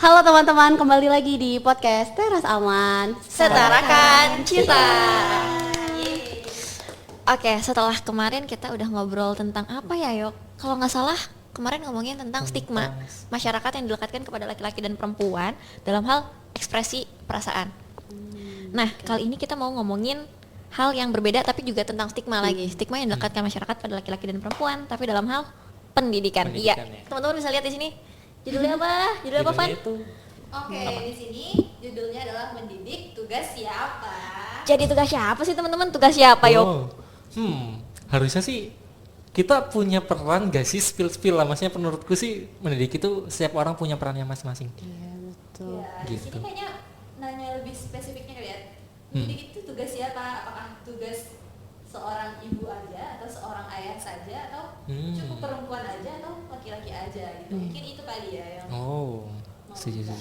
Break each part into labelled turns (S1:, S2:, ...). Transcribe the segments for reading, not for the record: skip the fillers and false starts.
S1: Halo teman-teman, kembali lagi di podcast Teras Aman.
S2: Setarakan Cita. Oke, setelah kemarin kita udah ngobrol tentang apa ya, Yok? Kalau nggak salah kemarin ngomongin tentang stigma masyarakat yang dilekatkan kepada laki-laki dan perempuan dalam hal ekspresi perasaan. Nah, kali ini kita mau ngomongin hal yang berbeda tapi juga tentang stigma lagi. Stigma yang dilekatkan masyarakat pada laki-laki dan perempuan tapi dalam hal pendidikan. Iya, teman-teman bisa lihat di sini. Judulnya apa? Judulnya apa, Van?
S3: Oke, di sini judulnya adalah mendidik tugas siapa?
S2: Jadi tugas siapa sih teman-teman? Tugas siapa, Yok?
S4: Harusnya sih kita punya peran gak sih, spill lah. Maksudnya menurutku sih mendidik itu setiap orang punya perannya masing-masing.
S1: Iya, betul.
S3: Ya, di
S4: Gitu.
S3: sini kayaknya nanya lebih spesifiknya kali ya. Mendidik itu tugas siapa? Apakah tugas seorang ibu aja atau seorang ayah saja atau cukup perempuan aja atau laki-laki aja gitu. Mungkin itu kali ya yang
S4: Setuju.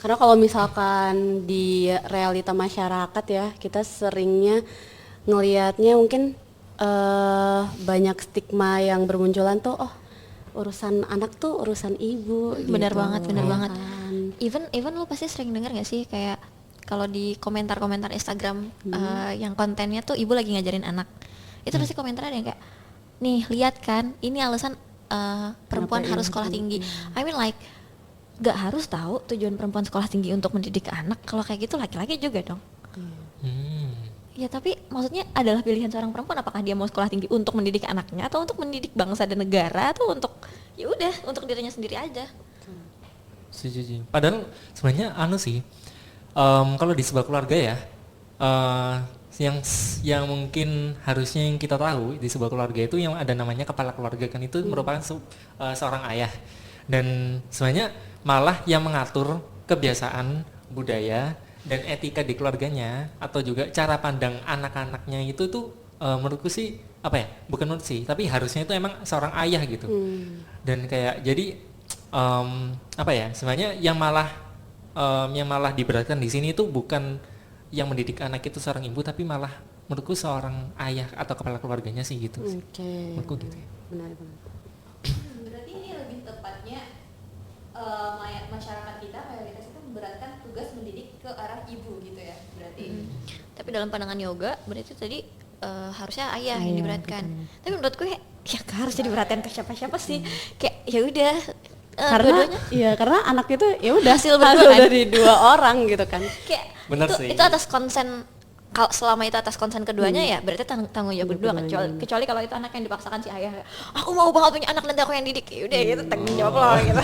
S1: Karena kalau misalkan di realita masyarakat ya, kita seringnya ngelihatnya mungkin banyak stigma yang bermunculan tuh, urusan anak tuh urusan ibu.
S2: Bener
S1: gitu.
S2: banget, bener banget.
S1: Kan.
S2: Even lo pasti sering dengar gak sih kayak kalau di komentar-komentar Instagram yang kontennya tuh ibu lagi ngajarin anak, itu pasti komentar ada yang kayak, nih lihat kan, ini alasan perempuan harus sekolah tinggi. I mean like, gak harus tahu tujuan perempuan sekolah tinggi untuk mendidik anak. Kalau kayak gitu laki-laki juga dong. Ya tapi maksudnya adalah pilihan seorang perempuan, apakah dia mau sekolah tinggi untuk mendidik anaknya atau untuk mendidik bangsa dan negara atau untuk ya udah untuk dirinya sendiri aja.
S4: Setuju. Padahal sebenarnya sih, kalau di sebuah keluarga ya, yang mungkin harusnya yang kita tahu di sebuah keluarga itu yang ada namanya kepala keluarga kan, itu merupakan seorang ayah. Dan sebenarnya malah yang mengatur kebiasaan, budaya dan etika di keluarganya atau juga cara pandang anak-anaknya itu tuh menurutku sih bukan menurut sih, tapi harusnya itu emang seorang ayah gitu. Dan kayak jadi sebenarnya yang malah diberatkan di sini itu bukan yang mendidik anak itu seorang ibu, tapi malah menurutku seorang ayah atau kepala keluarganya sih gitu.
S1: Oke.
S4: Menurutku gitu.
S1: Benar banget.
S3: berarti ini lebih tepatnya masyarakat kita mayoritas itu memberatkan tugas mendidik ke arah ibu gitu ya berarti.
S2: Tapi dalam pandangan yoga berarti tadi harusnya ayah yang diberatkan. Tapi menurutku ya gak harus diberatkan ke siapa-siapa sih. Kayak ya udah
S1: Karena anak itu ya udah
S2: Hasil berdua kan?
S1: dari dua orang gitu kan.
S2: kayak
S4: Bener sih.
S2: itu atas konsen. Kalau selama itu atas konsen keduanya ya berarti tanggung jawab berdua, kecuali kalau itu anak yang dipaksakan si ayah, aku mau banget punya anak nanti aku yang didik, ya udah gitu tanggung jawab lo gitu.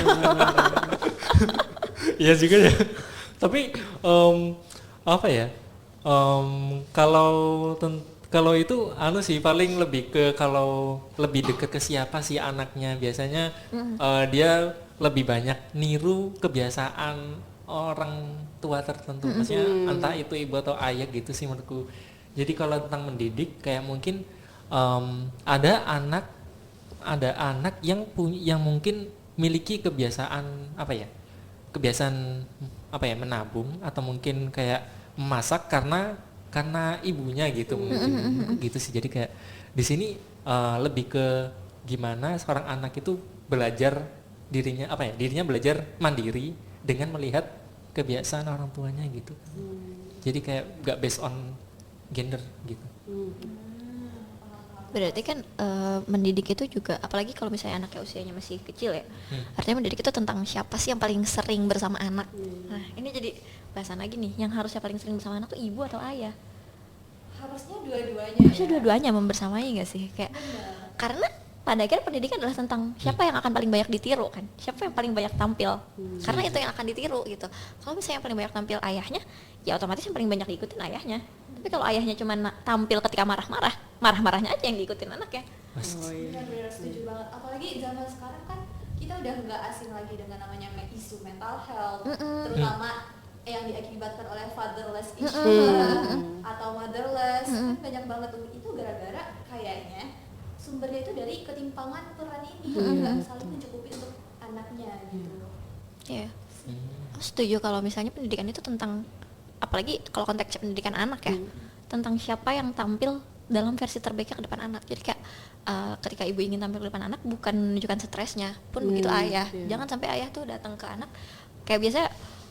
S4: Iya juga ya. Tapi kalau itu sih paling lebih ke kalau lebih dekat ke siapa sih anaknya, biasanya dia lebih banyak niru kebiasaan orang tua tertentu, maksudnya entah itu ibu atau ayah gitu sih menurutku. Jadi kalau tentang mendidik kayak mungkin ada anak yang mungkin miliki kebiasaan menabung atau mungkin kayak memasak karena ibunya gitu mungkin gitu sih. Jadi kayak di sini lebih ke gimana seorang anak itu belajar dirinya belajar mandiri dengan melihat kebiasaan orang tuanya gitu. Jadi kayak gak based on gender gitu.
S2: Berarti kan mendidik itu juga, apalagi kalau misalnya anaknya usianya masih kecil ya, artinya mendidik itu tentang siapa sih yang paling sering bersama anak. Nah ini jadi bahasan lagi nih, yang harusnya paling sering bersama anak tuh ibu atau ayah?
S3: Harusnya dua-duanya.
S2: Harusnya dua-duanya membersamai gak sih? Kayak karena pada akhirnya pendidikan adalah tentang siapa yang akan paling banyak ditiru kan, siapa yang paling banyak tampil, karena itu yang akan ditiru gitu. Kalau misalnya yang paling banyak tampil ayahnya, ya otomatis yang paling banyak diikutin ayahnya. Tapi kalau ayahnya cuma tampil ketika marah-marahnya aja yang diikutin anaknya.
S3: Benar-benar setuju banget. Apalagi zaman sekarang kan kita udah nggak asing lagi dengan namanya isu mental health, terutama yang diakibatkan oleh fatherless issue atau motherless. Kan banyak banget tuh, itu gara-gara kayaknya sumbernya itu dari ketimpangan peran ini, nggak saling mencukupi untuk anaknya gitu.
S2: Iya. Aku setuju kalau misalnya pendidikan itu tentang, apalagi kalau konteks pendidikan anak ya, tentang siapa yang tampil dalam versi terbaiknya ke depan anak. Jadi kayak ketika ibu ingin tampil ke depan anak bukan menunjukkan stresnya, pun begitu ayah. Jangan sampai ayah tuh datang ke anak Kayak biasa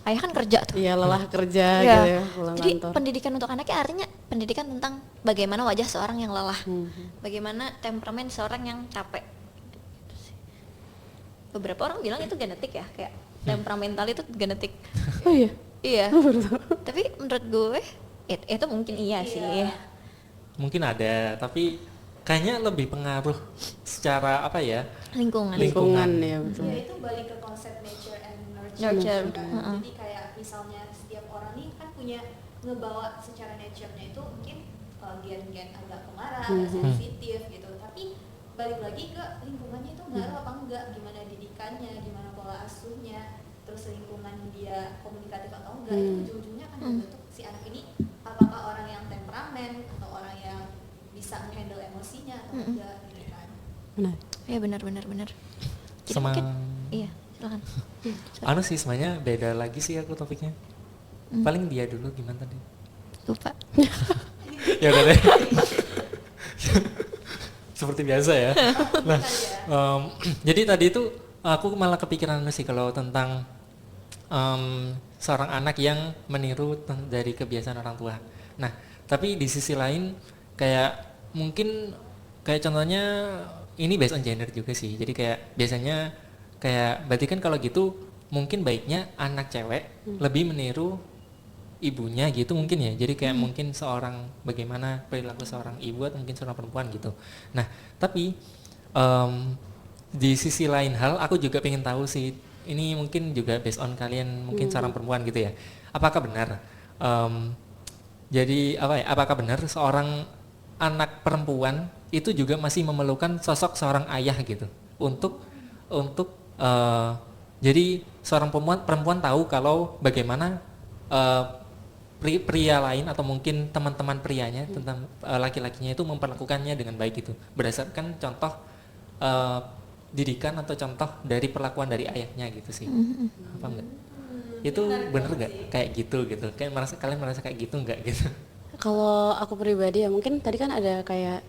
S2: ayah kan kerja tuh.
S1: Iya, lelah kerja
S2: Iya.
S1: gitu ya, pulang
S2: Jadi
S1: kantor.
S2: pendidikan untuk anaknya artinya pendidikan tentang bagaimana wajah seorang yang lelah, bagaimana temperamen seorang yang capek. Gitu sih. Beberapa orang bilang itu genetik ya, kayak temperamental itu genetik.
S1: Oh iya.
S2: Iya. Tapi menurut gue itu mungkin iya sih.
S4: Mungkin ada, tapi kayaknya lebih pengaruh secara apa ya?
S2: Lingkungan.
S1: Lingkungan ya betul.
S3: Ya itu balik ke konsep nature and nurture.
S2: Nurture.
S3: Kan. Jadi kayak misalnya setiap orang nih kan punya ngebawa secara nature-nya itu mungkin gen-gen agak pemarah, agak sensitif gitu. Tapi balik lagi ke lingkungannya itu ngaruh apa enggak, gimana didikannya, gimana pola asuhnya, terus lingkungan dia komunikatif atau enggak, itu ujung-ujungnya akan membentuk si anak ini apakah orang yang temperamen atau orang yang bisa menghandle emosinya atau enggak gitu kan.
S1: Benar.
S2: Ya benar. Jadi
S4: Sama
S2: mungkin, iya silakan.
S4: anu sih sebenarnya beda lagi sih aku topiknya. Paling dia dulu gimana tadi?
S2: Lupa.
S4: Ya udah deh. Seperti biasa ya. Nah, jadi tadi itu aku malah kepikiran sih kalau tentang seorang anak yang meniru dari kebiasaan orang tua. Nah, tapi di sisi lain kayak mungkin kayak contohnya ini based on gender juga sih. Jadi kayak biasanya kayak berarti kan kalau gitu mungkin baiknya anak cewek lebih meniru ibunya gitu mungkin ya. Jadi kayak mungkin seorang bagaimana perilaku seorang ibu atau mungkin seorang perempuan gitu. Nah, tapi di sisi lain hal aku juga pengen tahu sih, ini mungkin juga based on kalian mungkin seorang perempuan gitu ya. Apakah benar jadi apa ya? Apakah benar seorang anak perempuan itu juga masih memerlukan sosok seorang ayah gitu untuk jadi seorang perempuan tahu kalau bagaimana pria lain atau mungkin teman-teman prianya tentang laki-lakinya itu memperlakukannya dengan baik gitu berdasarkan contoh didikan atau contoh dari perlakuan dari ayahnya gitu sih. Apa enggak? Itu bener nggak kayak gitu kayak kalian merasa kayak gitu nggak gitu?
S1: Kalau aku pribadi ya mungkin tadi kan ada kayak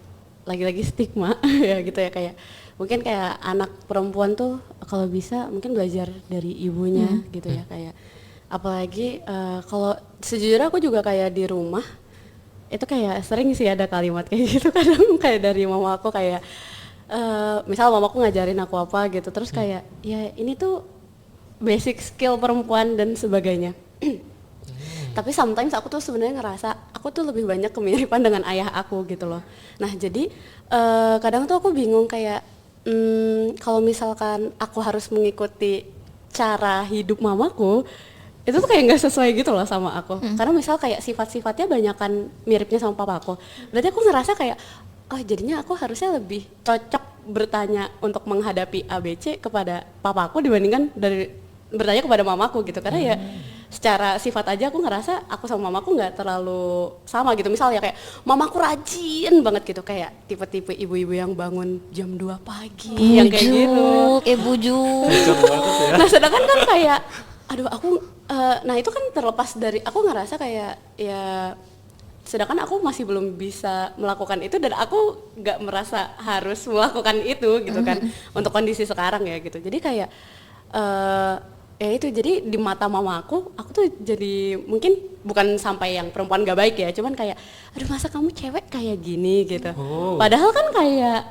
S1: lagi-lagi stigma ya gitu ya, kayak mungkin kayak anak perempuan tuh kalau bisa mungkin belajar dari ibunya gitu ya, kayak apalagi kalau sejujurnya aku juga kayak di rumah itu kayak sering sih ada kalimat kayak gitu kadang kayak dari mama aku kayak misal mamaku ngajarin aku apa gitu terus kayak ya ini tuh basic skill perempuan dan sebagainya. Tapi sometimes aku tuh sebenarnya ngerasa aku tuh lebih banyak kemiripan dengan ayah aku gitu loh. Nah jadi kadang tuh aku bingung kayak kalau misalkan aku harus mengikuti cara hidup mamaku itu tuh kayak nggak sesuai gitu loh sama aku. Karena misal kayak sifat-sifatnya banyakan miripnya sama papa aku. Berarti aku ngerasa kayak oh jadinya aku harusnya lebih cocok bertanya untuk menghadapi ABC kepada papaku dibandingkan dari bertanya kepada mamaku gitu. Karena ya secara sifat aja aku ngerasa aku sama mamaku nggak terlalu sama gitu. Misalnya kayak mamaku rajin banget gitu, kayak tipe-tipe ibu-ibu yang bangun jam 2 pagi yang kayak gitu.
S2: Bujuk.
S4: Bocor banget ya.
S1: Nah sedangkan kan kayak aduh aku nah itu kan terlepas dari aku ngerasa kayak ya sedangkan aku masih belum bisa melakukan itu dan aku nggak merasa harus melakukan itu gitu kan untuk kondisi sekarang ya gitu. Jadi kayak ya itu, jadi di mata mama aku tuh jadi mungkin bukan sampai yang perempuan gak baik ya, cuman kayak aduh masa kamu cewek kayak gini gitu. Padahal kan kayak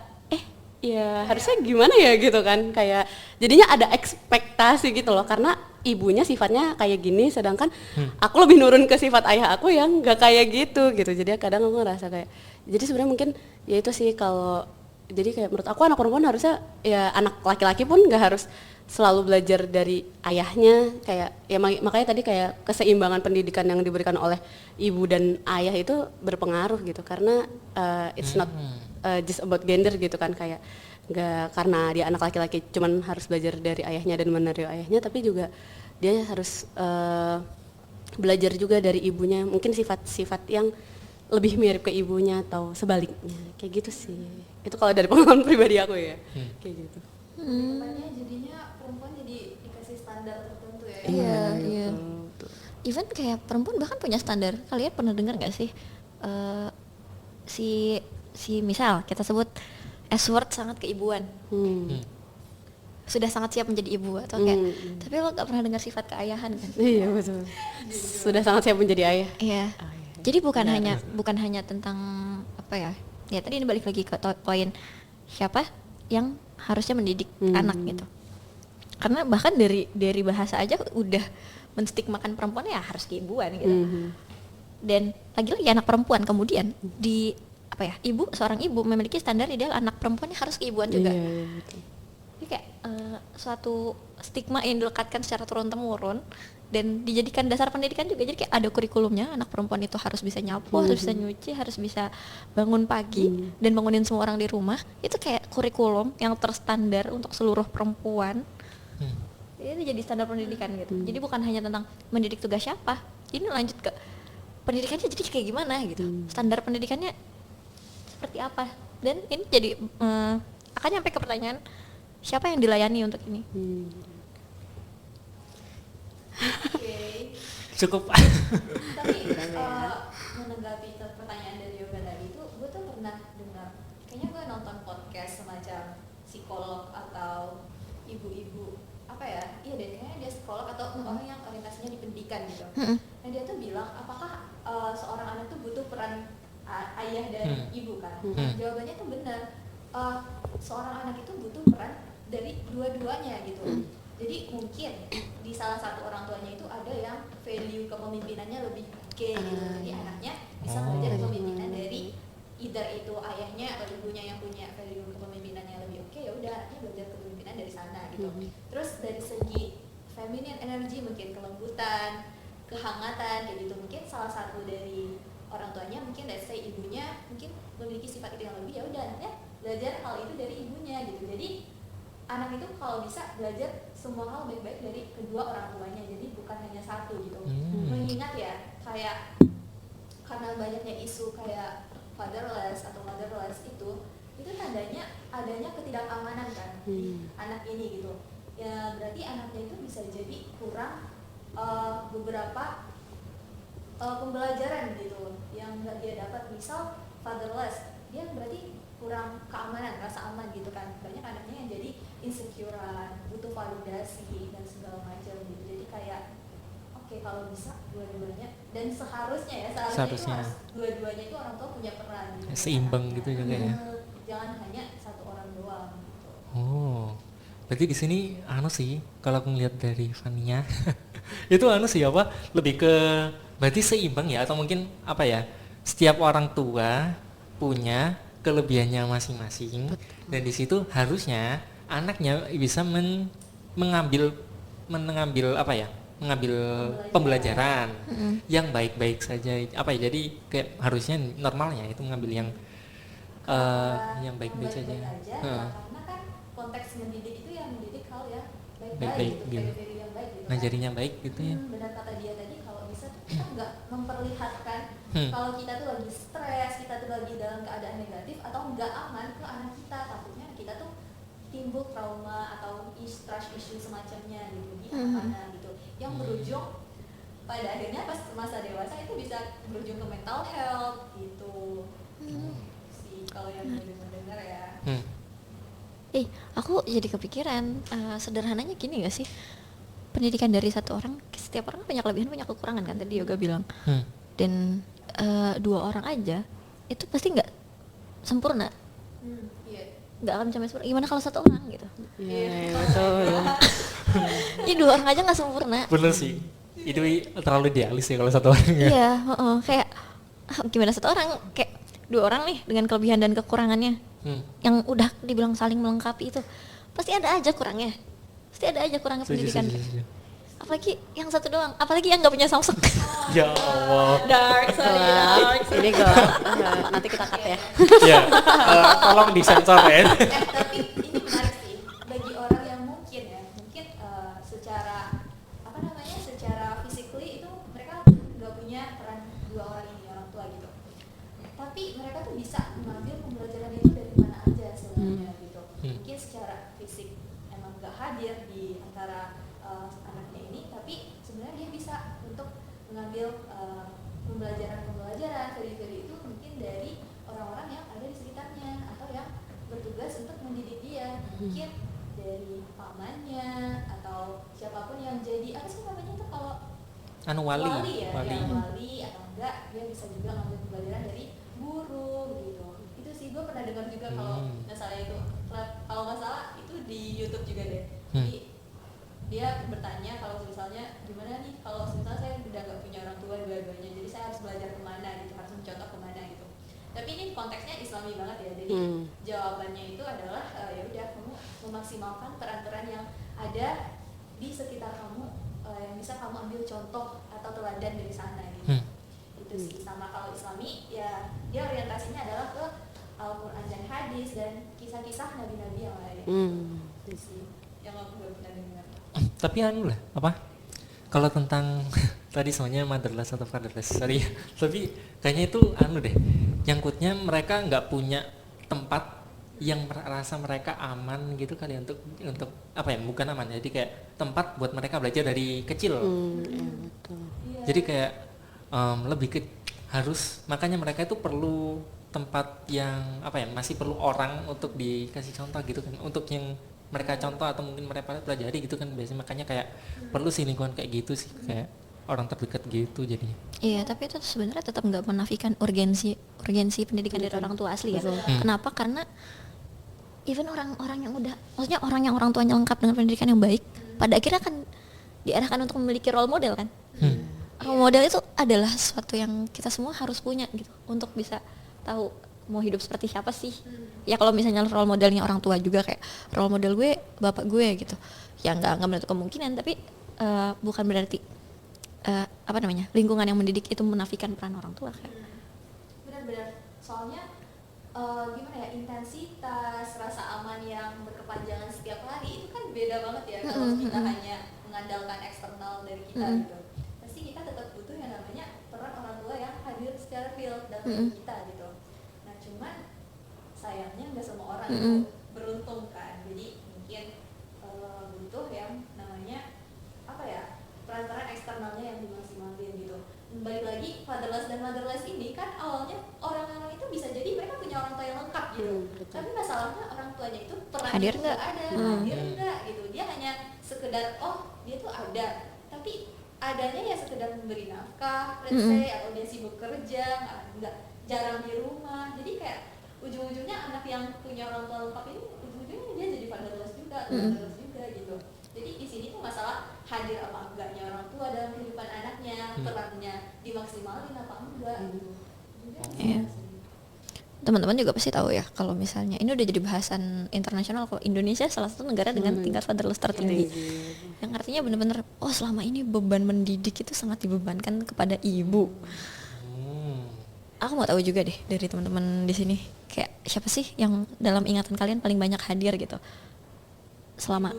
S1: ya harusnya gimana ya gitu kan, kayak jadinya ada ekspektasi gitu loh karena ibunya sifatnya kayak gini sedangkan aku lebih nurun ke sifat ayah aku yang gak kayak gitu. Jadi kadang aku ngerasa kayak jadi sebenarnya mungkin ya itu sih, kalau jadi kayak menurut aku anak perempuan harusnya ya anak laki-laki pun gak harus selalu belajar dari ayahnya, kayak ya makanya tadi kayak keseimbangan pendidikan yang diberikan oleh ibu dan ayah itu berpengaruh gitu karena it's not just about gender gitu kan, kayak nggak karena dia anak laki-laki cuman harus belajar dari ayahnya dan meniru ayahnya, tapi juga dia harus belajar juga dari ibunya, mungkin sifat-sifat yang lebih mirip ke ibunya atau sebaliknya, kayak gitu sih. Itu kalau dari pengalaman pribadi aku ya, kayak gitu.
S3: Depannya jadinya perempuan jadi dikasih standar tertentu ya.
S2: Iya. Even kayak perempuan bahkan punya standar. Kalian pernah dengar nggak sih si misal kita sebut S word sangat keibuan. sudah sangat siap menjadi ibu atau kayak tapi lo gak pernah dengar sifat keayahan kan.
S1: Iya betul. Sudah sangat siap menjadi ayah.
S2: Iya.
S1: Oh, iya.
S2: Jadi bukan hanya tentang apa ya? Ya tadi ini balik lagi ke poin siapa yang harusnya mendidik anak gitu. Karena bahkan dari bahasa aja udah menstigmakan perempuan ya harus keibuan gitu. Dan lagi-lagi anak perempuan kemudian di apa ya? Seorang ibu memiliki standar ideal anak perempuannya harus keibuan juga.
S1: Iya, betul.
S2: Jadi kayak suatu stigma yang dilekatkan secara turun-temurun dan dijadikan dasar pendidikan juga. Jadi kayak ada kurikulumnya, anak perempuan itu harus bisa nyapu, harus bisa nyuci, harus bisa bangun pagi dan bangunin semua orang di rumah. Itu kayak kurikulum yang terstandar untuk seluruh perempuan. Itu jadi standar pendidikan gitu. Jadi bukan hanya tentang mendidik tugas siapa, ini lanjut ke pendidikannya jadi kayak gimana gitu. Standar pendidikannya seperti apa. Dan ini jadi akan nyampe ke pertanyaan siapa yang dilayani untuk ini?
S3: Oke.
S4: Cukup.
S3: Tapi menanggapi pertanyaan dari Yoga tadi itu, gue tuh pernah dengar, kayaknya gue nonton podcast semacam psikolog atau ibu-ibu apa ya, iya deh kayaknya dia psikolog atau orang yang orientasinya di pendidikan gitu. Nah dia tuh bilang apakah seorang anak tuh butuh peran ayah dan ibu kan? Jawabannya tuh benar. Seorang anak itu butuh peran dari dua-duanya gitu. Jadi mungkin di salah satu orang tuanya itu ada yang value kepemimpinannya lebih oke gitu. Jadi anaknya bisa belajar kepemimpinan dari either itu ayahnya atau ibunya yang punya value kepemimpinannya lebih oke, ya udah anaknya belajar kepemimpinan dari sana gitu. Terus dari segi feminine energy mungkin kelembutan, kehangatan kayak gitu, mungkin salah satu dari orang tuanya mungkin let's say ibunya mungkin memiliki sifat itu yang lebih, ya udah anaknya belajar hal itu dari ibunya gitu. Jadi anak itu kalau bisa belajar semua hal baik-baik dari kedua orang tuanya, jadi bukan hanya satu gitu. Mengingat ya kayak karena banyaknya isu kayak fatherless atau motherless itu tandanya adanya ketidakamanan kan anak ini gitu. Ya berarti anaknya itu bisa jadi kurang beberapa pembelajaran gitu yang nggak dia dapat. Misal fatherless, dia berarti kurang keamanan, rasa aman gitu kan. Banyak anaknya yang jadi insecurean, butuh validasi dan segala macam gitu. Jadi kayak oke, kalau bisa dua-duanya, dan seharusnya itu harus dua-duanya itu orang tua punya peran gitu.
S4: Seimbang gitu juga ya.
S3: Jangan hanya satu orang doang gitu.
S4: Oh, berarti di sini sih kalau aku ngeliat dari Fania itu sih apa lebih ke berarti seimbang ya, atau mungkin apa ya, setiap orang tua punya kelebihannya masing-masing. Dan di situ harusnya anaknya bisa mengambil apa ya, mengambil pembelajaran yang baik-baik saja apa ya. Jadi kayak harusnya normalnya itu mengambil yang baik-baik saja.
S3: Karena kan konteks mendidik itu yang mendidik hal ya
S4: baik-baik
S3: gitu,
S4: gitu.
S3: yang baik gitu.
S4: Ngajarinya baik gitu ya.
S3: Benar kata dia tadi, kalau bisa tuh kita nggak memperlihatkan kalau kita tuh lagi stres, kita tuh lagi dalam keadaan negatif atau nggak aman ke anak kita. Takutnya kita tuh timbul trauma atau trust issue semacamnya gitu di anak-anak gitu, yang berujung pada akhirnya pas masa dewasa itu bisa berujung ke mental health gitu. Sih kalau yang mendengar ya.
S2: Aku jadi kepikiran sederhananya gini gak sih, pendidikan dari satu orang, setiap orang punya kelebihan punya kekurangan kan tadi Yoga bilang. Dan dua orang aja itu pasti nggak sempurna, nggak akan sampai sempurna. Gimana kalau satu orang gitu?
S1: Iya, betul.
S2: Ini dua orang aja nggak sempurna.
S4: Bener sih, itu terlalu idealis ya kalau satu orang ya.
S2: Iya, kayak gimana satu orang, kayak dua orang nih dengan kelebihan dan kekurangannya yang udah dibilang saling melengkapi, itu pasti ada aja kurangnya, pasti ada aja kurangnya pendidikan. Apalagi yang satu doang, apalagi yang nggak punya Samsung.
S4: Ya Allah.
S2: Dark, sorry, dark.
S1: Ini gelap. Nanti kita cut ya.
S4: Ya, tolong disensor ya.
S3: Tapi ini menarik sih bagi orang yang mungkin secara secara physically itu mereka nggak punya peran dua orang ini, orang tua gitu. Tapi mereka tuh bisa mengambil pembelajaran itu dari mana aja sebenarnya gitu. Mungkin secara fisik emang nggak hadir di antara anaknya ini, tapi sebenarnya dia bisa untuk mengambil pembelajaran dari itu mungkin dari orang-orang yang ada di sekitarnya atau yang bertugas untuk mendidik dia. Mungkin dari pamannya atau siapapun yang jadi apa sih namanya itu kalau
S4: Anu wali,
S3: ya,
S4: wali.
S3: ya, wali atau enggak dia bisa juga ngambil pelajaran dari guru gitu. Itu sih gue pernah dengar juga kalau misalnya itu kalau nggak salah itu di YouTube juga deh. Jadi dia bertanya kalau misalnya gimana nih kalau misalnya saya udah nggak punya orang tua dua-duanya, jadi saya harus belajar kemana gitu, harus mencontoh kemana gitu. Tapi ini konteksnya Islami banget ya, jadi jawabannya itu adalah ya udah kamu memaksimalkan peran-peran yang ada di sekitar kamu, yang bisa kamu ambil contoh atau teladan dari sana gitu. Itu sih. Sama kalau Islami ya dia orientasinya adalah ke Al-Quran dan hadis dan kisah-kisah nabi-nabi yang lain. Itu sih yang aku gak pernah dengar.
S4: Tapi anu lah, apa? Kalau tentang tadi semuanya motherless atau fatherless, sorry. Tapi kayaknya itu anu deh, nyangkutnya mereka nggak punya tempat yang merasa mereka aman gitu kali ya, untuk apa ya, bukan aman, jadi kayak tempat buat mereka belajar dari kecil.
S1: Ya, betul.
S4: Jadi kayak lebih ke harus, makanya mereka itu perlu tempat yang apa ya, masih perlu orang untuk dikasih contoh gitu kan, untuk yang mereka contoh atau mungkin mereka pelajari gitu kan biasanya, makanya kayak perlu sih lingkungan kayak gitu sih, kayak orang terdekat gitu jadinya.
S2: Iya, tapi itu sebenarnya tetap nggak menafikan urgensi pendidikan dari orang tua asli ya. Kenapa? Karena even orang-orang yang udah, maksudnya orang yang orang tuanya lengkap dengan pendidikan yang baik, pada akhirnya kan diarahkan untuk memiliki role model kan. Role model itu adalah sesuatu yang kita semua harus punya gitu, untuk bisa tahu mau hidup seperti siapa sih. Ya kalau misalnya role modelnya orang tua juga, kayak role model gue bapak gue gitu, ya nggak menutup kemungkinan, tapi bukan berarti apa namanya, lingkungan yang mendidik itu menafikan peran orang tua kan.
S3: Benar-benar, soalnya gimana ya, intensitas rasa aman yang berkepanjangan setiap hari itu kan beda banget ya kalau kita hanya mengandalkan eksternal dari kita gitu. Pasti kita tetap butuh yang namanya peran orang tua yang hadir secara real dalam hidup kita gitu. Nah cuman sayangnya nggak semua orang itu beruntung kan, jadi mungkin butuh yang namanya apa ya, peran-peran eksternalnya yang dimaksimalin gitu. Balik lagi, fatherless dan motherless ini kan awalnya orang-orang itu bisa jadi mereka punya orang tua yang lengkap gitu, tapi masalahnya orang tuanya itu peran
S2: Hadir
S3: itu
S2: nggak?
S3: ada, hadir nggak gitu. Dia hanya sekedar dia tuh ada, tapi adanya ya sekedar memberi nafkah, let's say, atau dia sibuk kerja, nggak jarang di rumah. Jadi kayak ujung-ujungnya anak yang punya orang tua lengkap ini ujung-ujungnya dia jadi fatherless juga atau motherless juga gitu. Jadi di sini tuh masalah hadir apa enggaknya orang tua dalam kehidupan anaknya, perannya dimaksimalin apa enggak gitu.
S2: Iya. Teman-teman juga pasti tahu ya kalau misalnya ini udah jadi bahasan internasional, kalau Indonesia salah satu negara dengan tingkat fatherless tertinggi. Yang artinya benar-benar selama ini beban mendidik itu sangat dibebankan kepada ibu. Aku mau tahu juga deh dari teman-teman di sini, kayak siapa sih yang dalam ingatan kalian paling banyak hadir gitu selama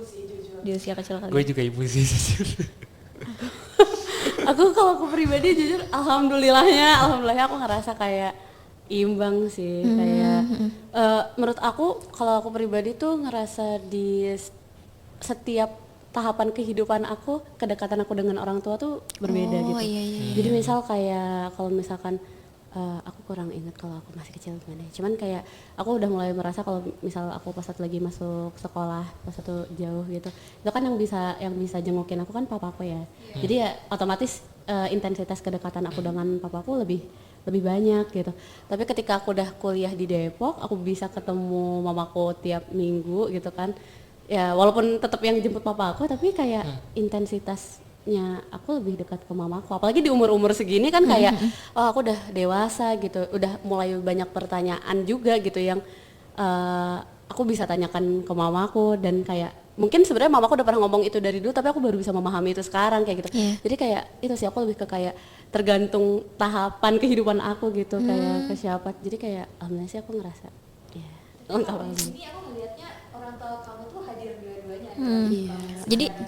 S2: di usia kecil kalian?
S4: Gue juga ibu sih.
S1: Aku kalau aku pribadi jujur alhamdulillahnya aku ngerasa kayak imbang sih, kayak menurut aku kalau aku pribadi tuh ngerasa di setiap tahapan kehidupan aku, kedekatan aku dengan orang tua tuh berbeda gitu.
S2: Iya.
S1: Jadi misal kayak kalau misalkan aku kurang ingat kalau aku masih kecil gimana, cuman kayak aku udah mulai merasa kalau misal aku pas lagi masuk sekolah, pas satu jauh gitu, itu kan yang bisa jengukin aku kan papaku ya. Jadi ya otomatis intensitas kedekatan aku dengan papaku lebih banyak gitu. Tapi ketika aku udah kuliah di Depok, aku bisa ketemu mamaku tiap minggu gitu kan. Ya walaupun tetap yang jemput papaku, tapi kayak intensitasnya aku lebih dekat ke mamaku. Apalagi di umur-umur segini kan kayak aku udah dewasa gitu, udah mulai banyak pertanyaan juga gitu yang aku bisa tanyakan ke mamaku, dan kayak mungkin sebenarnya mamaku udah pernah ngomong itu dari dulu, tapi aku baru bisa memahami itu sekarang kayak gitu. Jadi kayak itu sih, aku lebih ke kayak tergantung tahapan kehidupan aku gitu, kayak ke siapa. Jadi kayak alhamdulillah sih aku ngerasa ya lengkap
S3: Di
S1: banget.
S3: sini aku melihatnya orang tua kamu tuh hadir dua-duanya.
S1: Iya.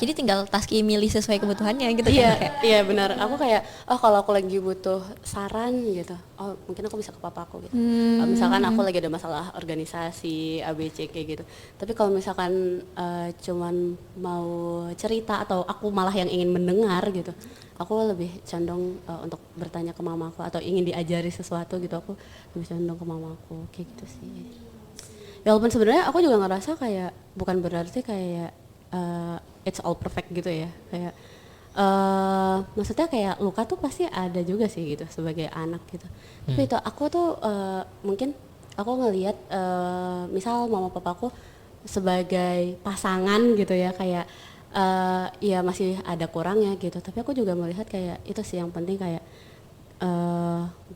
S2: Jadi tinggal Taski milih sesuai kebutuhannya gitu.
S1: Iya benar. Aku kayak kalau aku lagi butuh saran gitu, mungkin aku bisa ke papaku gitu. Misalkan aku lagi ada masalah organisasi ABC kayak gitu. Tapi kalau misalkan cuman mau cerita atau aku malah yang ingin mendengar gitu, aku lebih condong untuk bertanya ke mamaku, atau ingin diajari sesuatu gitu, aku lebih condong ke mamaku kayak gitu sih. walaupun sebenarnya aku juga ngerasa kayak bukan berarti kayak it's all perfect gitu ya, kayak maksudnya kayak luka tuh pasti ada juga sih gitu sebagai anak gitu. Tapi itu aku tuh mungkin aku ngelihat misal mama papaku sebagai pasangan gitu ya, kayak ya masih ada kurangnya gitu, tapi aku juga melihat kayak itu sih yang penting, kayak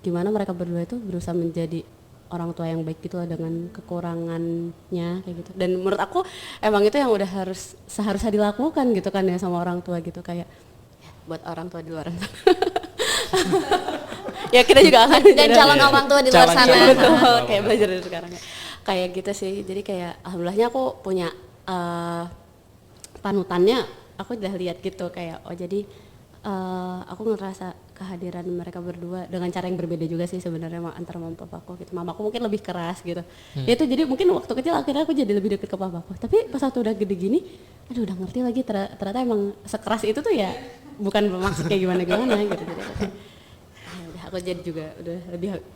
S1: gimana mereka berdua itu berusaha menjadi orang tua yang baik gitu lah dengan kekurangannya kayak gitu. Dan menurut aku emang itu yang udah seharusnya dilakukan gitu kan ya sama orang tua gitu, kayak ya, buat orang tua di luar sana. Ya kita juga akan
S2: Dan calon orang tua di luar
S4: Calon-
S2: sana.
S4: calon.
S1: betul, kayak belajar dari sekarang ya. Kayak gitu sih. Jadi kayak alhamdulillahnya aku punya panutannya, aku udah lihat gitu kayak oh jadi aku ngerasa kehadiran mereka berdua dengan cara yang berbeda juga sih sebenarnya antara mama papaku gitu. Mamaku mungkin lebih keras gitu. Ya itu jadi mungkin waktu kecil akhirnya aku jadi lebih deket ke papaku. Tapi pas waktu udah gede gini, aduh udah ngerti lagi ternyata emang sekeras itu tuh ya bukan bermaksud kayak gimana gitu. Jadi udah aku jadi juga udah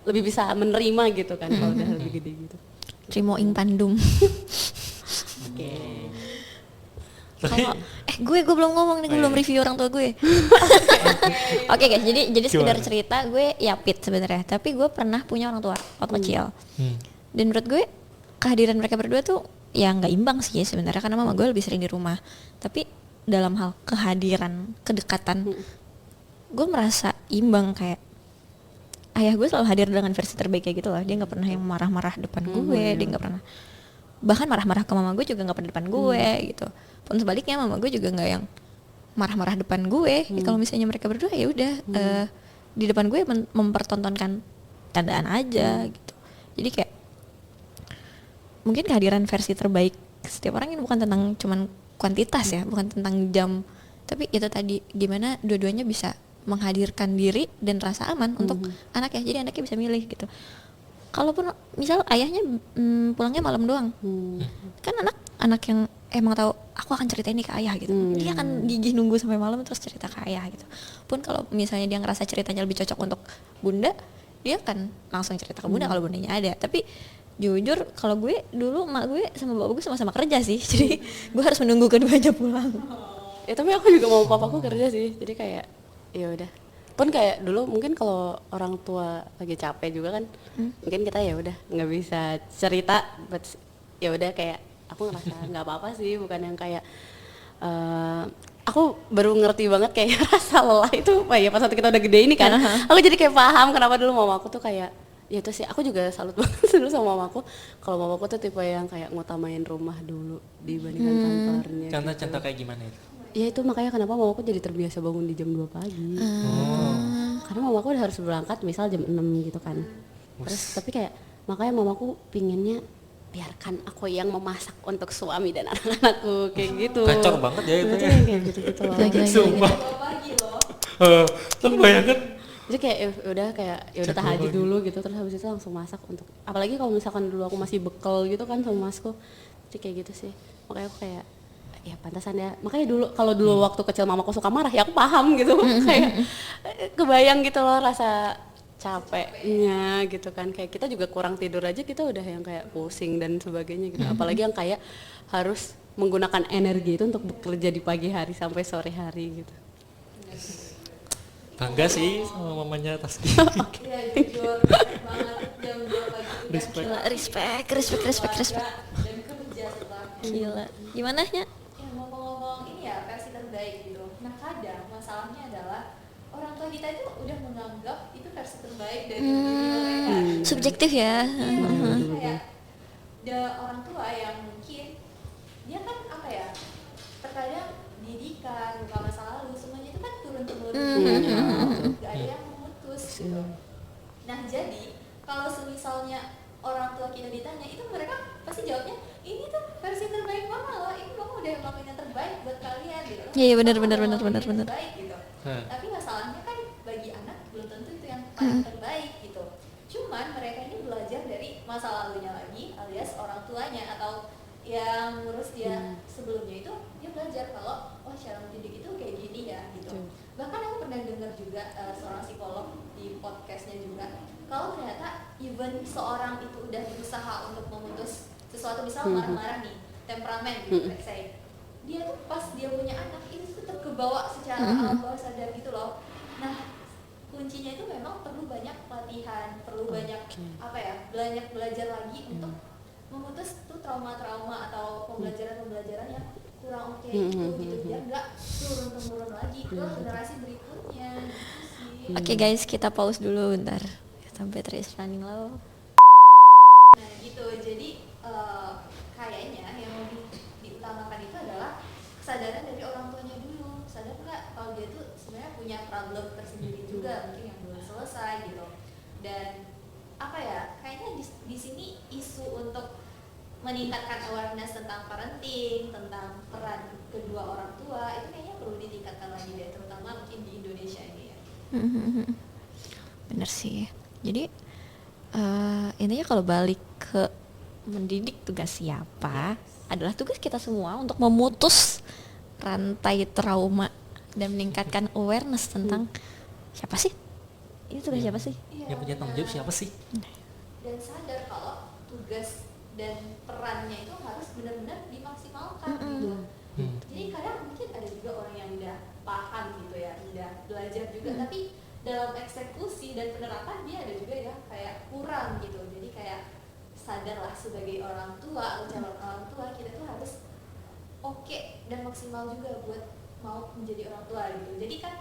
S1: lebih bisa menerima gitu kan kalau udah lebih gede gitu.
S2: Trimo ing pandum.
S1: Oke.
S2: Kalau gue belum ngomong nih, gue belum review orang tua gue. Oke guys, jadi sekedar
S4: Gimana?
S2: cerita, gue yapit sebenarnya, tapi gue pernah punya orang tua waktu kecil. Dan menurut gue kehadiran mereka berdua tuh ya nggak imbang sih sebenarnya, karena mama gue lebih sering di rumah. Tapi dalam hal kehadiran, kedekatan, gue merasa imbang. Kayak ayah gue selalu hadir dengan versi terbaik kayak gitu loh. Dia nggak pernah yang marah-marah depan gue, dia nggak pernah bahkan marah-marah ke mama gue juga nggak pernah depan gue gitu. Pun sebaliknya mama gue juga nggak yang marah-marah depan gue. Kalau misalnya mereka berdua ya udah di depan gue mempertontonkan candaan aja gitu. Jadi kayak mungkin kehadiran versi terbaik setiap orang ini bukan tentang cuman kuantitas ya, bukan tentang jam, tapi itu tadi gimana dua-duanya bisa menghadirkan diri dan rasa aman untuk anaknya. Jadi anaknya bisa milih gitu. Kalaupun misal ayahnya pulangnya malam doang, kan anak yang emang tahu aku akan cerita ini ke ayah gitu, dia akan gigih nunggu sampai malam terus cerita ke ayah gitu. Pun kalau misalnya dia ngerasa ceritanya lebih cocok untuk bunda, dia akan langsung cerita ke bunda kalau bundanya ada. Tapi jujur kalau gue dulu emak gue sama bapak gue sama-sama kerja sih, jadi gue harus menunggu keduanya pulang.
S1: Ya tapi aku juga mau papaku kerja sih, jadi kayak ya udah. Pun kayak dulu mungkin kalau orang tua lagi capek juga kan, mungkin kita ya udah nggak bisa cerita, but ya udah kayak aku ngerasa nggak apa-apa sih, bukan yang kayak aku baru ngerti banget kayak rasa lelah itu ya pas waktu kita udah gede ini kan. Aku jadi kayak paham kenapa dulu mamaku tuh kayak ya itu sih, aku juga salut banget dulu sama mamaku. Kalau mamaku tuh tipe yang kayak ngutamain rumah dulu dibandingkan kantornya.
S4: Contoh-contoh kayak gimana itu?
S1: Ya itu makanya kenapa mamaku jadi terbiasa bangun di jam 2 pagi. Karena mamaku udah harus berangkat misal jam 6 gitu kan. Terus tapi kayak makanya mamaku pinginnya biarkan aku yang memasak untuk suami dan anak-anakku kayak gitu.
S4: Gacor banget ya itu
S1: Itu
S4: ya.
S1: yang kayak gitu-gitu loh.
S4: Sumpah.
S3: pagi loh.
S4: Terus bayangkan
S1: Jadi kayak ya udah kayak ya udah
S4: Cek
S1: tahajud
S4: dulu
S1: dulu gitu, terus habis itu langsung masak untuk, apalagi kalau misalkan dulu aku masih bekal gitu kan sama masku. Jadi kayak gitu sih. Makanya aku kayak ya pantasan ya. Makanya dulu kalau dulu waktu kecil mamaku suka marah ya aku paham gitu. Kayak kebayang gitu loh rasa capeknya gitu kan. Kayak kita juga kurang tidur aja kita udah yang kayak pusing dan sebagainya gitu. Apalagi yang kayak harus menggunakan energi itu untuk bekerja di pagi hari sampai sore hari gitu.
S4: bangga sih sama mamanya Taski.
S3: Iya jujur banget jam 2 pagi udah
S4: Respect.
S2: Gila, respect.
S3: dan kerja setelah.
S2: Gila. Gimana ya?
S3: Ya ngomong-ngomong ini ya versi terbaik gitu. Nah kadang masalahnya adalah orang tua kita itu udah menganggap itu versi terbaik dari diri mereka.
S2: Subjektif ya.
S3: Iya, maksudnya kayak ada orang tua yang mungkin dia kan apa ya, terkadang didikan, luka masa lalu, semuanya itu kan turun-temurun, gak ada yang memutus gitu. Nah jadi kalau semisalnya orang tua kita ditanya itu mereka pasti jawabnya ini tuh versi terbaik mama loh, ini mama udah ngelakuin yang terbaik buat kalian gitu.
S2: Iya, benar,
S3: Mama
S2: benar,
S3: udah
S2: benar,
S3: ngelakuin
S2: benar,
S3: yang
S2: benar.
S3: terbaik gitu.
S4: Hah.
S3: Tapi masalahnya kan bagi anak belum tentu itu yang paling terbaik gitu. Cuman mereka ini belajar dari masa lalunya lagi alias orang tuanya atau yang ngurus dia sebelumnya itu, dia belajar kalau oh cara mendidik itu kayak gini ya gitu. Bahkan aku pernah dengar juga seorang psikolog di podcastnya juga, kalau ternyata even seorang itu udah berusaha untuk memutus sesuatu, misal marah-marah nih, temperamen gitu, let's say. Dia tuh pas dia punya anak itu tetap kebawa secara alam bawah sadar gitu loh. Nah, kuncinya itu memang perlu banyak latihan, perlu banyak banyak belajar lagi untuk memutus tuh trauma-trauma atau pembelajaran-pembelajaran yang kurang oke itu gitu, biar nggak turun-temurun lagi ke generasi berikutnya gitu sih.
S2: Oke guys, kita pause dulu bentar sampai Trace running low.
S3: Nah gitu, jadi kayaknya yang lebih diutamakan itu adalah kesadaran dari orang tuanya dulu. Sadar nggak kalau dia tuh sebenarnya punya problem tersendiri juga, mungkin yang belum selesai gitu. Dan kayaknya di sini isu untuk meningkatkan awareness tentang parenting, tentang peran kedua orang tua itu kayaknya perlu ditingkatkan lagi deh, terutama mungkin di Indonesia ini ya.
S2: Bener sih. Jadi intinya kalau balik ke mendidik tugas siapa adalah tugas kita semua untuk memutus rantai trauma dan meningkatkan awareness tentang siapa sih? Ini tugas siapa sih?
S4: Yang punya tanggung jawab siapa sih?
S3: Dan sadar kalau tugas dan perannya itu harus benar-benar dimaksimalkan gitu. Jadi kadang mungkin ada juga orang yang udah paham gitu ya, udah belajar juga, tapi dalam eksekusi dan penerapan dia ada juga ya kayak kurang gitu. Jadi kayak sadarlah sebagai orang tua atau calon orang tua, kita tuh harus oke dan maksimal juga buat mau menjadi orang tua gitu. Jadi kan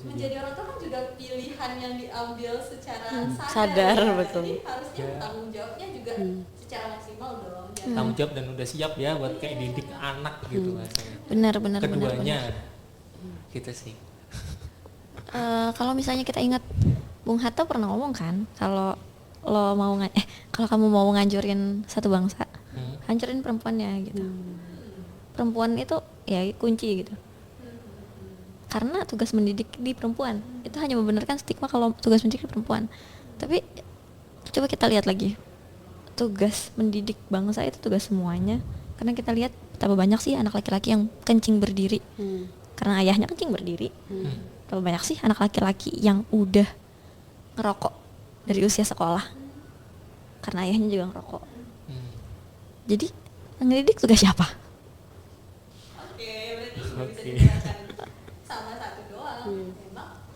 S3: menjadi orang tua kan juga pilihan yang diambil secara
S1: sadar
S3: ya.
S1: betul.
S3: Jadi harusnya tanggung jawabnya juga secara maksimal dong.
S4: Tanggung jawab dan udah siap ya buat kayak didik anak gitu rasanya.
S2: Benar.
S4: Keduanya gitu sih.
S2: Kalau misalnya kita ingat Bung Hatta pernah ngomong kan, kalau kalau kamu mau ngancurin satu bangsa, hancurin perempuannya gitu. Perempuan itu ya kunci gitu. Karena tugas mendidik di perempuan itu hanya membenarkan stigma kalau tugas mendidik di perempuan. Tapi coba kita lihat lagi, tugas mendidik bangsa itu tugas semuanya. Karena kita lihat betapa banyak sih anak laki-laki yang kencing berdiri karena ayahnya kencing berdiri. Betapa banyak sih anak laki-laki yang udah ngerokok dari usia sekolah karena ayahnya juga ngerokok. Jadi mendidik tugas siapa?
S3: Oke, berarti bisa dijelaskan sama satu doang. Memang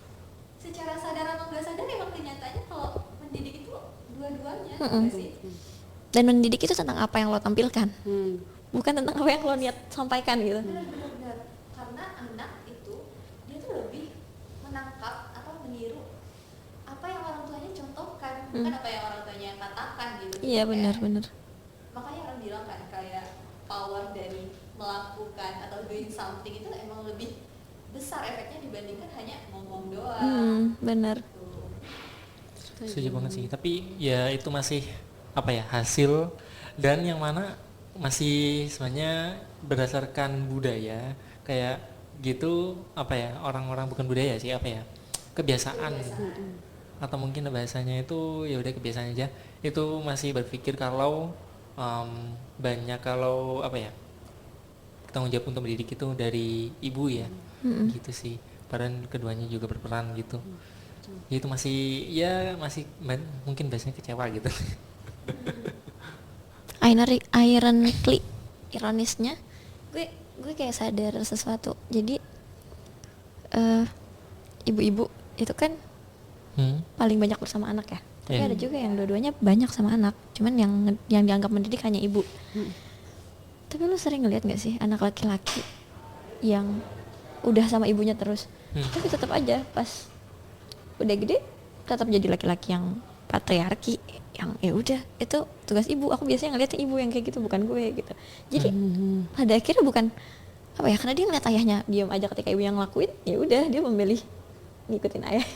S3: secara sadar atau nggak sadar emang kenyataannya kalau mendidik itu dua-duanya nggak sih?
S2: Dan mendidik itu tentang apa yang lo tampilkan, bukan tentang apa yang lo niat sampaikan gitu.
S3: Benar-benar, karena anak itu dia tuh lebih menangkap atau meniru apa yang orang tuanya contohkan, bukan apa yang orang tuanya katakan gitu.
S2: Iya benar.
S3: Makanya orang bilang kan kayak power dari melakukan atau doing something itu emang lebih besar efeknya dibandingkan hanya ngomong doang.
S2: Benar.
S4: Setuju banget sih. Tapi ya itu masih hasil dan yang mana masih sebenarnya berdasarkan budaya kayak gitu orang-orang bukan budaya sih kebiasaan. Atau mungkin bahasanya itu ya udah kebiasaan aja. Itu masih berpikir kalau banyak tanggung jawab untuk mendidik itu dari ibu ya. Gitu sih. Padahal keduanya juga berperan gitu. Itu masih mungkin biasanya kecewa gitu.
S2: Ironisnya gue kayak sadar sesuatu. Jadi ibu-ibu itu kan paling banyak bersama anak ya. Tapi ada juga yang dua-duanya banyak sama anak. Cuman yang dianggap mendidik hanya ibu. Tapi lu sering ngeliat gak sih anak laki-laki yang udah sama ibunya terus, tapi tetap aja pas udah gede tetap jadi laki-laki yang patriarki, yang ya udah itu tugas ibu. Aku biasanya ngeliatnya ibu yang kayak gitu, bukan gue gitu. Jadi pada akhirnya bukan karena dia ngeliat ayahnya diam aja ketika ibu yang ngelakuin, ya udah dia memilih ngikutin ayah.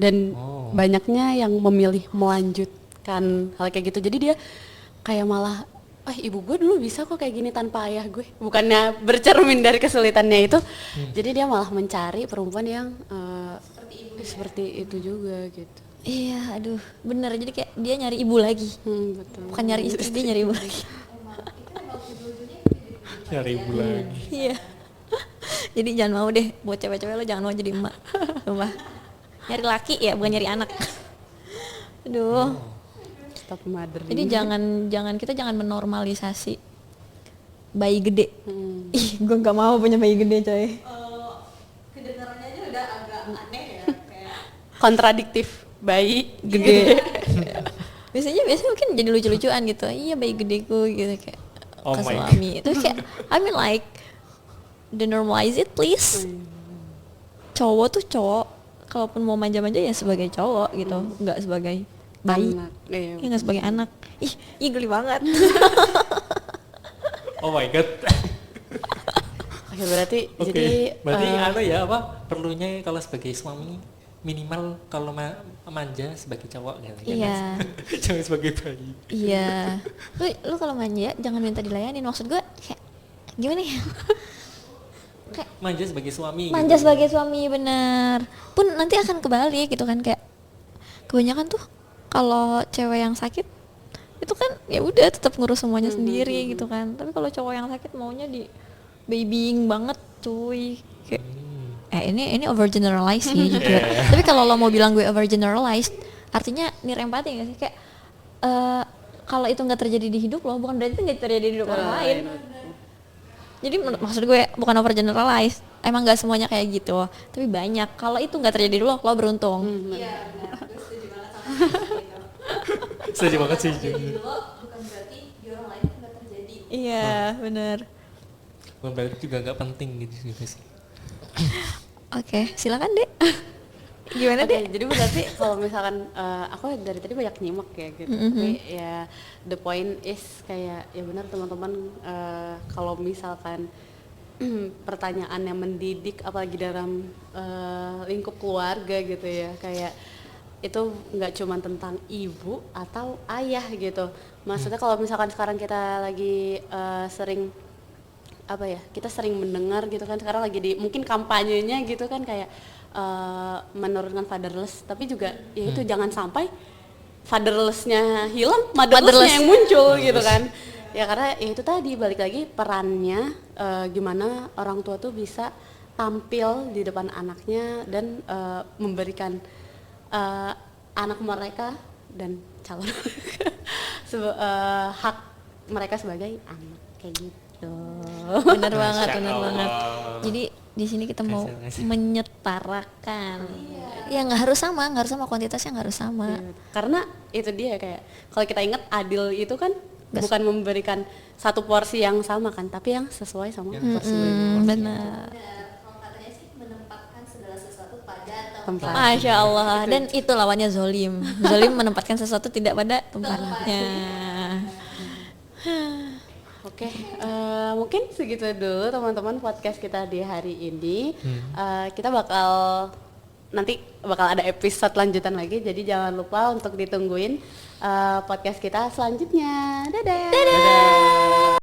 S1: Dan banyaknya yang memilih melanjutkan hal kayak gitu. Jadi dia kayak malah ibu gue dulu bisa kok kayak gini tanpa ayah gue. Bukannya bercermin dari kesulitannya itu. Jadi dia malah mencari perempuan yang seperti itu juga gitu.
S2: Iya, aduh, bener. Jadi kayak dia nyari ibu lagi.
S1: Betul.
S2: Bukan nyari istri, dia nyari ibu lagi.
S4: Nyari ibu lagi.
S2: Iya. Jadi jangan mau deh buat cewek-cewek lo, jangan mau jadi emak. Sumpah. Nyari laki ya, bukan nyari anak. Aduh.
S1: stop mothering.
S2: Jadi kita jangan menormalisasi bayi gede. Ih, gue nggak mau punya bayi gede coy.
S3: Kedengarannya aja udah agak aneh ya, kayak
S1: Kontradiktif, bayi gede.
S2: biasanya mungkin jadi lucu-lucuan gitu. Iya bayi gedeku gitu kayak
S4: Oh
S2: ke
S4: my
S2: suami. Itu kayak I mean like denormalize it please. Cowok tuh cowok, kalaupun mau manja-manja ya sebagai cowok gitu, nggak sebagai bayi.
S1: Anak. Iya.
S2: Ya nggak sebagai anak. Ih geli banget.
S4: Oh my god.
S1: Oke, berarti
S4: Oke.
S1: jadi
S4: Berarti ya apa perlunya kalau sebagai suami minimal kalau manja sebagai cowok gitu.
S2: Iya.
S4: Jangan sebagai bayi.
S2: Iya. Lu kalau manja jangan minta dilayanin. Maksud gue kayak gimana ya? Kayak
S4: Manja sebagai suami.
S2: manja
S4: gitu.
S2: sebagai suami bener. Pun nanti akan kebalik gitu kan, kayak kebanyakan tuh kalau cewek yang sakit itu kan ya udah tetap ngurus semuanya sendiri gitu kan. Tapi kalau cowok yang sakit maunya di babying banget cuy. Kayak ini overgeneralize sih jujur. Tapi kalau lo mau bilang gue overgeneralized, artinya nir empati gak sih? Kayak kalau itu nggak terjadi di hidup lo, bukan berarti itu nggak terjadi di hidup orang lain. Jadi maksud gue bukan overgeneralize, emang nggak semuanya kayak gitu, tapi banyak. Kalau itu nggak terjadi di lo beruntung.
S3: iya benar, gue setuju banget sama itu.
S4: Setuju banget sih.
S3: Jadi lo bukan berarti di orang lain itu nggak terjadi.
S2: Iya benar.
S4: Bukan berarti juga nggak penting gitu juga sih.
S2: Oke, silakan deh. Gimana
S1: Oke,
S2: deh?
S1: jadi berarti kalau misalkan aku dari tadi banyak nyimak ya gitu, tapi ya the point is kayak ya benar teman-teman, kalau misalkan pertanyaan yang mendidik apalagi dalam lingkup keluarga gitu ya, kayak itu nggak cuma tentang ibu atau ayah gitu. Maksudnya kalau misalkan sekarang kita lagi sering apa ya, kita sering mendengar gitu kan, sekarang lagi di mungkin kampanyenya gitu kan, kayak menurunkan fatherless, tapi juga ya itu jangan sampai fatherlessnya hilang, motherlessnya yang muncul gitu kan. Ya karena ya itu tadi balik lagi perannya, gimana orang tua tuh bisa tampil di depan anaknya dan memberikan anak mereka dan calon hak mereka sebagai anak kayak gitu.
S2: Bener banget,
S4: Masya
S2: bener
S4: Allah.
S2: banget. Jadi di sini kita mau
S4: Kasih.
S2: menyetarakan. Ya nggak harus sama kuantitasnya nggak harus sama.
S1: Karena itu dia kayak kalau kita ingat adil itu kan bukan memberikan satu porsi yang sama kan, tapi yang sesuai sama porsi.
S2: Benar.
S3: Kalau katanya sih menempatkan segala sesuatu pada
S1: Tempat.
S2: Masya Allah. Dan itu lawannya zolim. Zolim menempatkan sesuatu tidak pada tempatnya.
S1: Oke, mungkin segitu dulu teman-teman podcast kita di hari ini. Kita nanti bakal ada episode lanjutan lagi, jadi jangan lupa untuk ditungguin podcast kita selanjutnya. Dadah.
S4: Dadah.